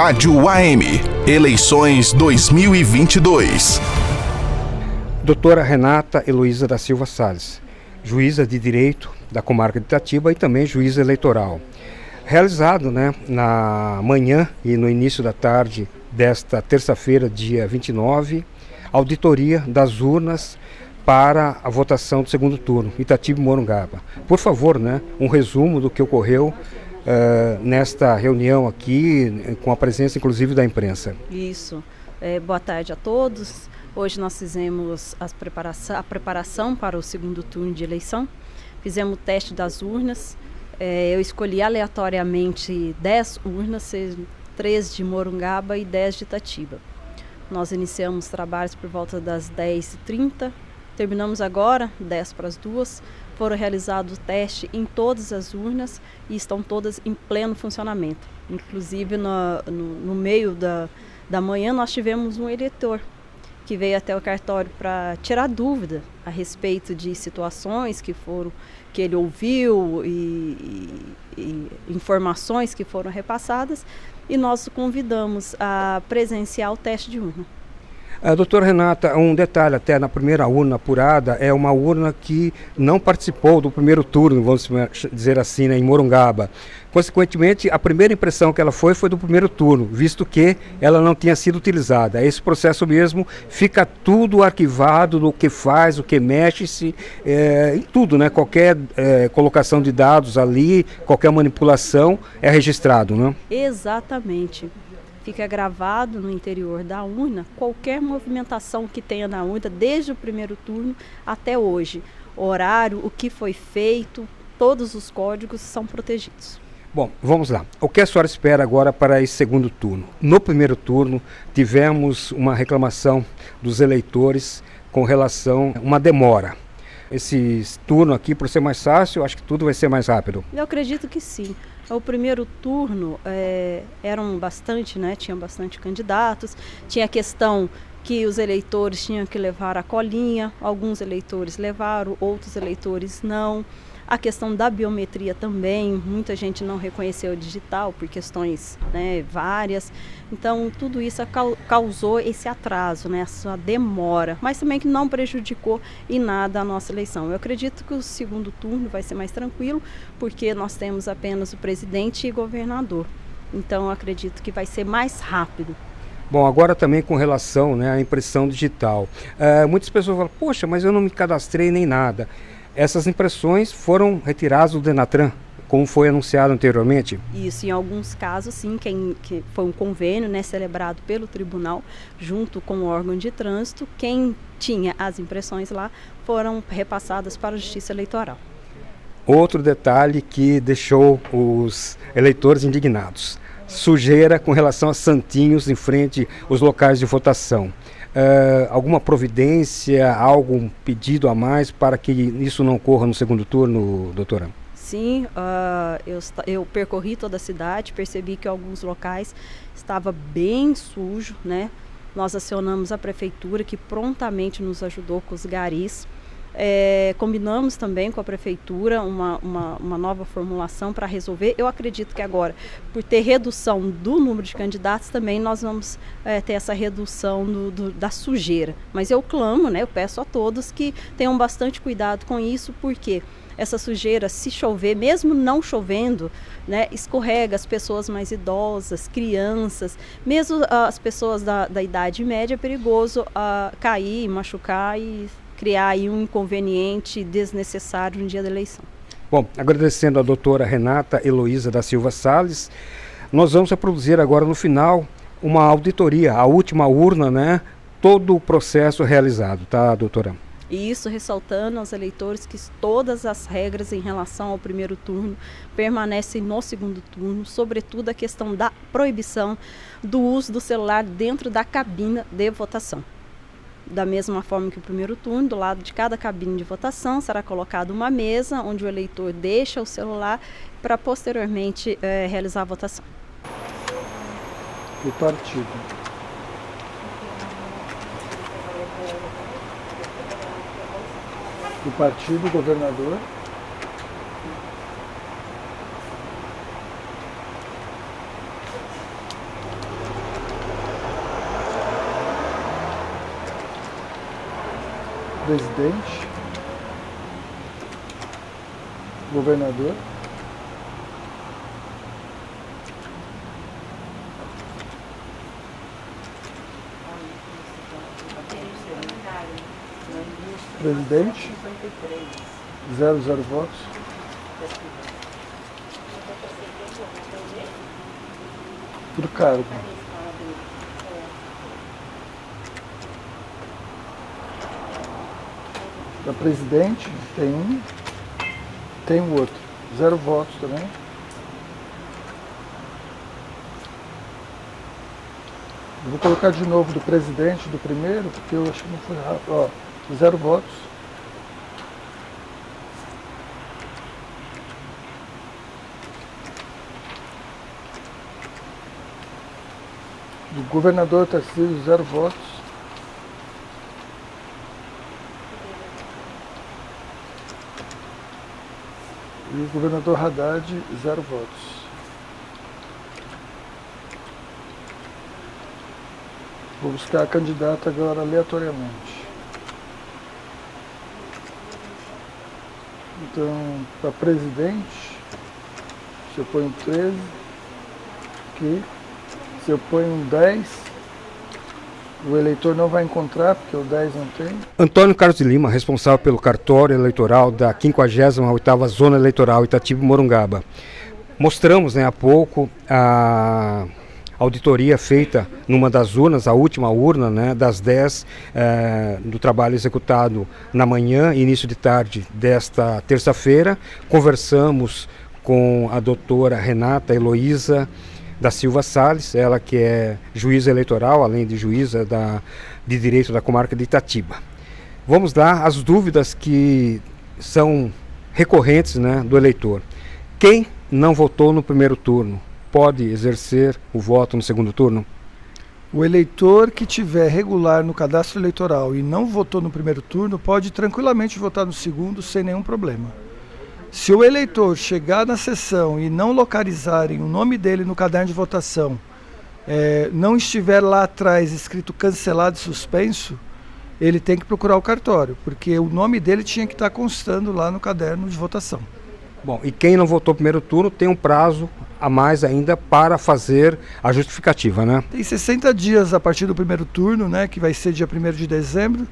Rádio AM, eleições 2022. Doutora Renata Heloísa da Silva Salles, juíza de Direito da comarca de Itatiba e também juíza eleitoral. Realizado, na manhã e no início da tarde desta terça-feira, dia 29, auditoria das urnas para a votação do segundo turno, Itatiba e Morungaba. Por favor, um resumo do que ocorreu nesta reunião aqui, com a presença inclusive da imprensa. Isso. Boa tarde a todos. Hoje nós fizemos a preparação para o segundo turno de eleição. Fizemos o teste das urnas. Eu escolhi aleatoriamente 10 urnas, 3 de Morungaba e 10 de Itatiba. Nós iniciamos trabalhos por volta das 10h30, terminamos agora, 10 para as 2. Foram realizados o teste em todas as urnas e estão todas em pleno funcionamento. Inclusive no meio da manhã nós tivemos um eleitor que veio até o cartório para tirar dúvida a respeito de situações que ele ouviu e informações que foram repassadas, e nós o convidamos a presenciar o teste de urna. Doutora Renata, um detalhe até na primeira urna apurada, é uma urna que não participou do primeiro turno, vamos dizer assim, em Morungaba. Consequentemente, a primeira impressão que ela foi do primeiro turno, visto que ela não tinha sido utilizada. Esse processo mesmo fica tudo arquivado no que faz, o que mexe-se, em tudo, Qualquer colocação de dados ali, qualquer manipulação é registrado, não? Exatamente. Fica gravado no interior da urna qualquer movimentação que tenha na urna, desde o primeiro turno até hoje. O horário, o que foi feito, todos os códigos são protegidos. Bom, vamos lá. O que a senhora espera agora para esse segundo turno? No primeiro turno, tivemos uma reclamação dos eleitores com relação a uma demora. Esse turno aqui, por ser mais fácil, acho que tudo vai ser mais rápido. Eu acredito que sim. O primeiro turno eram bastante, tinham bastante candidatos, tinha a questão que os eleitores tinham que levar a colinha, alguns eleitores levaram, outros eleitores não. A questão da biometria também, muita gente não reconheceu o digital por questões várias. Então, tudo isso causou esse atraso, essa demora, mas também que não prejudicou em nada a nossa eleição. Eu acredito que o segundo turno vai ser mais tranquilo, porque nós temos apenas o presidente e governador. Então, eu acredito que vai ser mais rápido. Bom, agora também com relação à impressão digital. Muitas pessoas falam, poxa, mas eu não me cadastrei nem nada. Essas impressões foram retiradas do Denatran, como foi anunciado anteriormente? Isso, em alguns casos sim, que foi um convênio celebrado pelo tribunal junto com o órgão de trânsito. Quem tinha as impressões lá foram repassadas para a Justiça Eleitoral. Outro detalhe que deixou os eleitores indignados: sujeira com relação a santinhos em frente aos locais de votação. Alguma providência, algum pedido a mais para que isso não ocorra no segundo turno, doutora? Sim, eu percorri toda a cidade, percebi que alguns locais estava bem sujo, Nós acionamos a prefeitura, que prontamente nos ajudou com os garis. Combinamos também com a prefeitura uma nova formulação para resolver. Eu acredito que agora, por ter redução do número de candidatos, também nós vamos ter essa redução da sujeira. Mas eu clamo, eu peço a todos que tenham bastante cuidado com isso, porque essa sujeira, se chover, mesmo não chovendo, escorrega as pessoas mais idosas, crianças, mesmo as pessoas da idade média, é perigoso cair, machucar e criar aí um inconveniente desnecessário no dia da eleição. Bom, agradecendo a doutora Renata Heloísa da Silva Salles, nós vamos reproduzir agora no final uma auditoria, a última urna, todo o processo realizado, tá, doutora? E isso ressaltando aos eleitores que todas as regras em relação ao primeiro turno permanecem no segundo turno, sobretudo a questão da proibição do uso do celular dentro da cabine de votação. Da mesma forma que o primeiro turno, do lado de cada cabine de votação será colocada uma mesa onde o eleitor deixa o celular para posteriormente realizar a votação. O partido. O partido, governador. presidente, governador, presidente, 00 votos. Por cargo. Para presidente, tem um, tem o outro. 0 votos também. Eu vou colocar de novo do presidente, do primeiro, porque eu acho que não foi rápido. Ó, 0 votos. Do governador Tarcísio, 0 votos. E o governador Haddad, 0 votos. Vou buscar a candidata agora aleatoriamente. Então, para presidente, se eu ponho 13, aqui. Se eu ponho um 10, o eleitor não vai encontrar, porque o 10 não tem. Antônio Carlos de Lima, responsável pelo cartório eleitoral da 58ª Zona Eleitoral Itatiba-Morungaba. Mostramos há pouco a auditoria feita numa das urnas, a última urna das 10 do trabalho executado na manhã e início de tarde desta terça-feira. Conversamos com a doutora Renata Heloísa da Silva Salles, ela que é juíza eleitoral, além de juíza de direito da comarca de Itatiba. Vamos lá as dúvidas que são recorrentes do eleitor. Quem não votou no primeiro turno pode exercer o voto no segundo turno? O eleitor que tiver regular no cadastro eleitoral e não votou no primeiro turno pode tranquilamente votar no segundo sem nenhum problema. Se o eleitor chegar na sessão e não localizarem o nome dele no caderno de votação, não estiver lá atrás escrito cancelado e suspenso, ele tem que procurar o cartório, porque o nome dele tinha que estar constando lá no caderno de votação. Bom, e quem não votou no primeiro turno tem um prazo a mais ainda para fazer a justificativa, né? Tem 60 dias a partir do primeiro turno, que vai ser dia 1º de dezembro,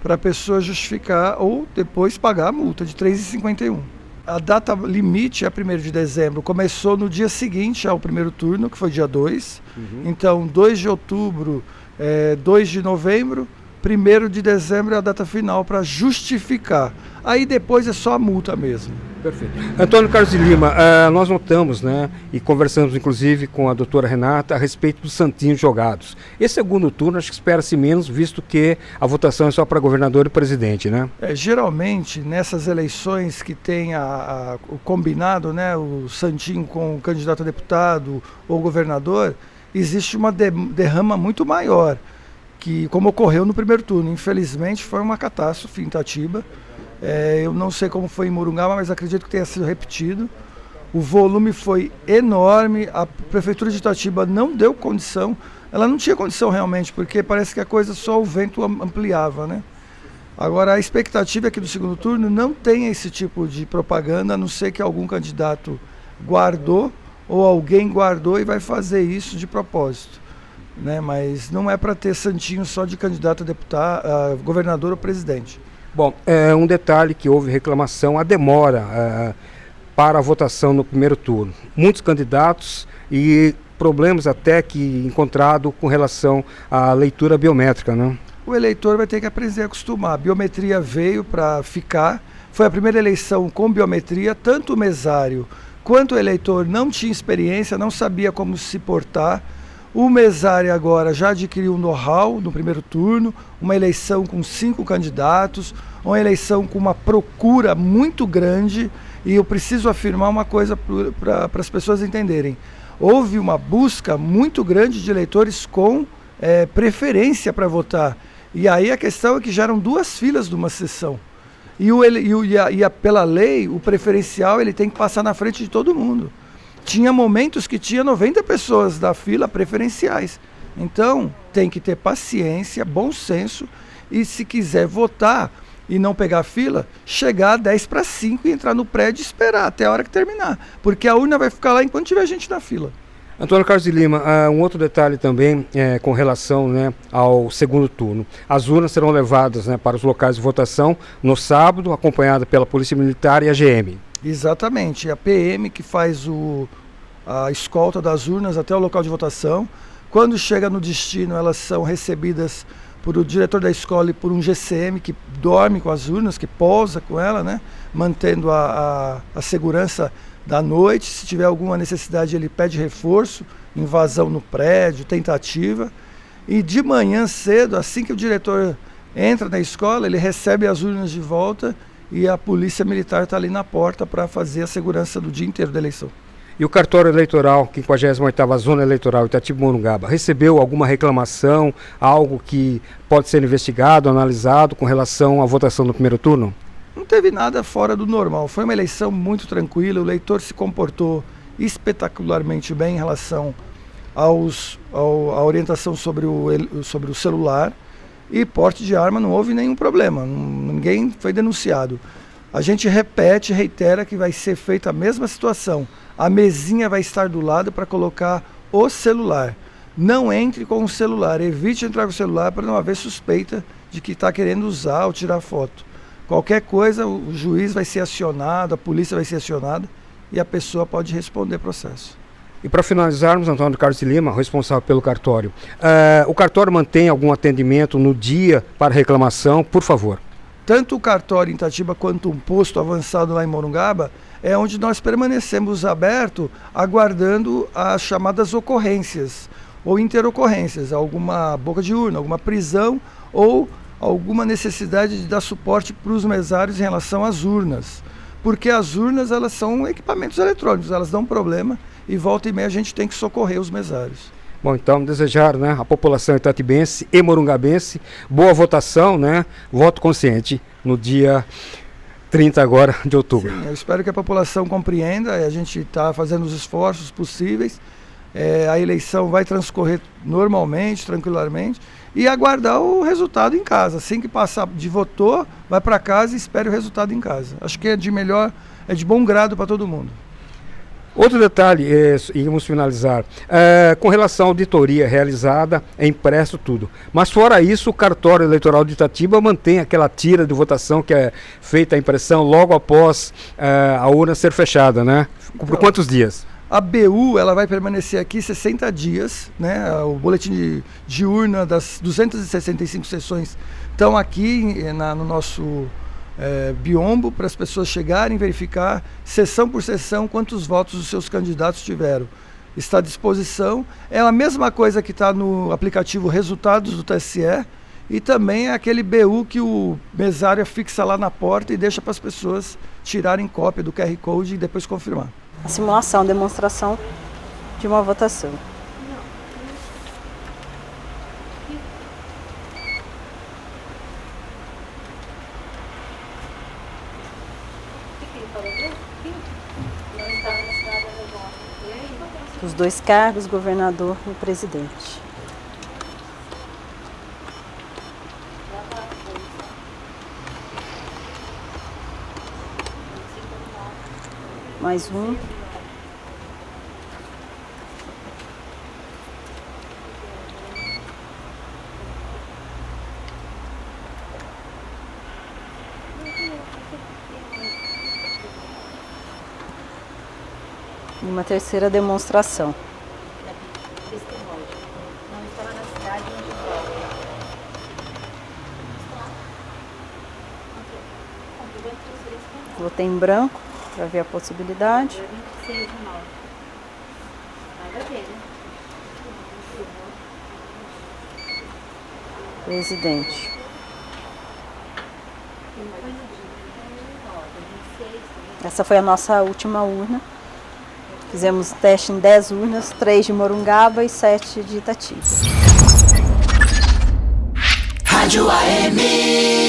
para a pessoa justificar ou depois pagar a multa de R$ 3,51. A data limite é 1º de dezembro, começou no dia seguinte ao primeiro turno, que foi dia 2. Então, 2 de outubro, 2 de novembro, 1º de dezembro é a data final para justificar. Aí depois é só a multa mesmo. Perfeito. Antônio Carlos de Lima, nós notamos, e conversamos inclusive com a doutora Renata a respeito dos santinhos jogados. Esse segundo turno acho que espera-se menos, visto que a votação é só para governador e presidente, né? Geralmente, nessas eleições que tem o combinado, o santinho com o candidato a deputado ou governador, existe uma derrama muito maior, que como ocorreu no primeiro turno. Infelizmente foi uma catástrofe em Itatiba. Eu não sei como foi em Morungaba, mas acredito que tenha sido repetido. O volume foi enorme, a Prefeitura de Itatiba não deu condição, ela não tinha condição realmente, porque parece que a coisa só o vento ampliava, Agora a expectativa é que no segundo turno não tenha esse tipo de propaganda, a não ser que algum candidato guardou ou alguém guardou e vai fazer isso de propósito. Mas não é para ter santinho só de candidato a deputado, a governador ou presidente. Bom, um detalhe que houve reclamação, a demora para a votação no primeiro turno. Muitos candidatos e problemas até que encontrado com relação à leitura biométrica, né? O eleitor vai ter que aprender a acostumar. A biometria veio para ficar, foi a primeira eleição com biometria, tanto o mesário quanto o eleitor não tinha experiência, não sabia como se portar. O mesário agora já adquiriu um know-how no primeiro turno, uma eleição com 5 candidatos, uma eleição com uma procura muito grande, e eu preciso afirmar uma coisa para as pessoas entenderem. Houve uma busca muito grande de eleitores com preferência para votar, e aí a questão é que já eram 2 filas de uma sessão. Pela lei, o preferencial ele tem que passar na frente de todo mundo. Tinha momentos que tinha 90 pessoas da fila preferenciais. Então, tem que ter paciência, bom senso, e se quiser votar, e não pegar a fila, chegar 10 para 5 e entrar no prédio e esperar até a hora que terminar. Porque a urna vai ficar lá enquanto tiver gente na fila. Antônio Carlos de Lima, um outro detalhe também com relação, né, ao segundo turno. As urnas serão levadas, né, para os locais de votação no sábado, acompanhada pela Polícia Militar e a GM. Exatamente, a PM que faz a escolta das urnas até o local de votação. Quando chega no destino, elas são recebidas por o diretor da escola e por um GCM que dorme com as urnas, que pousa com ela, né, mantendo a segurança da noite. Se tiver alguma necessidade, ele pede reforço, invasão no prédio, tentativa. E de manhã cedo, assim que o diretor entra na escola, ele recebe as urnas de volta e a polícia militar está ali na porta para fazer a segurança do dia inteiro da eleição. E o cartório eleitoral, 58ª Zona Eleitoral Itatiba-Morungaba, recebeu alguma reclamação, algo que pode ser investigado, analisado com relação à votação no primeiro turno? Não teve nada fora do normal, foi uma eleição muito tranquila, o eleitor se comportou espetacularmente bem em relação à orientação sobre o celular, e porte de arma não houve nenhum problema, ninguém foi denunciado. A gente reitera que vai ser feita a mesma situação, a mesinha vai estar do lado para colocar o celular. Não entre com o celular, evite entrar com o celular para não haver suspeita de que está querendo usar ou tirar foto. Qualquer coisa, o juiz vai ser acionado, a polícia vai ser acionada e a pessoa pode responder processo. E para finalizarmos, Antônio Carlos de Lima, responsável pelo cartório, o cartório mantém algum atendimento no dia para reclamação, por favor? Tanto o cartório em Itatiba quanto um posto avançado lá em Morungaba é onde nós permanecemos aberto, aguardando as chamadas ocorrências ou interocorrências, alguma boca de urna, alguma prisão ou alguma necessidade de dar suporte para os mesários em relação às urnas. Porque as urnas, elas são equipamentos eletrônicos, elas dão problema e volta e meia a gente tem que socorrer os mesários. Bom, então desejar, né, a população itatibense e morungabense boa votação, né, voto consciente no dia 30 agora de outubro. Sim, eu espero que a população compreenda, a gente está fazendo os esforços possíveis, a eleição vai transcorrer normalmente, tranquilamente, e aguardar o resultado em casa. Assim que passar de votou, vai para casa e espere o resultado em casa. Acho que é de bom grado para todo mundo. Outro detalhe, e vamos finalizar, com relação à auditoria realizada, é impresso tudo. Mas fora isso, o cartório eleitoral de Itatiba mantém aquela tira de votação que é feita a impressão logo após a urna ser fechada, né? Por quantos dias? A BU ela vai permanecer aqui 60 dias, né? O boletim de urna das 265 sessões estão aqui no nosso biombo para as pessoas chegarem e verificar sessão por sessão quantos votos os seus candidatos tiveram. Está à disposição. É a mesma coisa que está no aplicativo Resultados do TSE e também é aquele BU que o mesário fixa lá na porta e deixa para as pessoas tirarem cópia do QR Code e depois confirmar. A simulação, demonstração de uma votação. Os dois cargos, governador e presidente. Mais um. E uma terceira demonstração. Votei em branco para ver a possibilidade. Presidente. Essa foi a nossa última urna. Fizemos teste em 10 urnas, 3 de Morungaba e 7 de Itatiba. Rádio AM